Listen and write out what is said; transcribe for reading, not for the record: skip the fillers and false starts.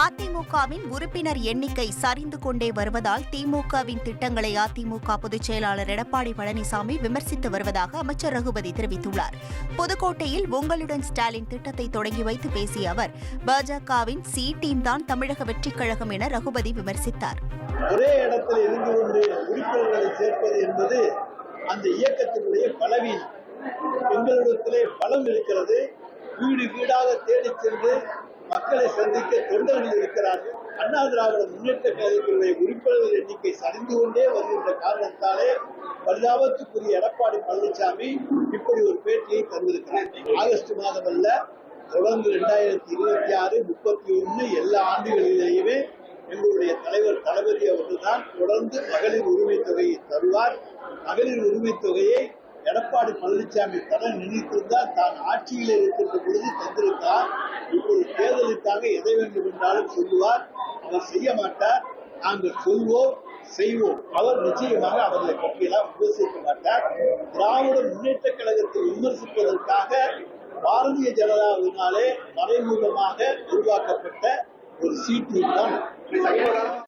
அதிமுகவின் உறுப்பினர் எண்ணிக்கை சரிந்து கொண்டே வருவதால் திமுகவின் திட்டங்களை அதிமுக பொதுச் செயலாளர் எடப்பாடி பழனிசாமி விமர்சித்து வருவதாக அமைச்சர் ரகுபதி தெரிவித்துள்ளார். புதுக்கோட்டையில் உங்களுடன் ஸ்டாலின் திட்டத்தை தொடங்கி வைத்து பேசிய அவர், பாஜகவின் சி டீம் தான் தமிழக வெற்றிக் கழகம் என ரகுபதி விமர்சித்தார். ஒரே இடத்தில் இருந்து கொண்டு உறுப்பினர்களை சேர்ப்பது என்பது அந்த இயக்கத்தினுடைய பலவீனம். எங்களிடத்திலே பலம் இருக்கிறது. வீடு வீடாக தேடிச் சென்று மக்களை சந்திக்க தொண்டர்கள் இருக்கிறார்கள். அண்ணா திராவிட முன்னேற்ற கழகத்தினுடைய உறுப்பினர்கள் எண்ணிக்கை சரிந்து கொண்டே வருகின்ற காரணத்தாலே பரிதாபத்துக்குரிய எடப்பாடி பழனிசாமி இப்படி ஒரு பேட்டியை தந்திருக்கிறார். ஆகஸ்ட் மாதம் அல்ல, தொடர்ந்து 2026, 31 எல்லா ஆண்டுகளிலேயுமே எங்களுடைய தலைவர் தளபதி அவர்கள்தான் தொடர்ந்து மகளிர் உரிமை தொகையை தருவார். மகளிர் உரிமை தொகையை எடப்பாடி பழனிசாமி தர நினைத்திருந்தால் தான் ஆட்சியில் இருக்கின்ற பொழுது தந்திருந்தார். இப்போது தேர்தலுக்காக எதை வேண்டும் என்றாலும் சொல்லுவார். அவர் செய்ய மாட்டார். நாங்கள் சொல்வோம், செய்வோம். அவர் நிச்சயமாக அவர்களை பற்றியெல்லாம் விமர்சிக்க மாட்டார். திராவிட முன்னேற்ற கழகத்தை விமர்சிப்பதற்காக பாரதிய ஜனதாவினாலே மறைமுகமாக உருவாக்கப்பட்ட ஒரு சீட்டு தான்.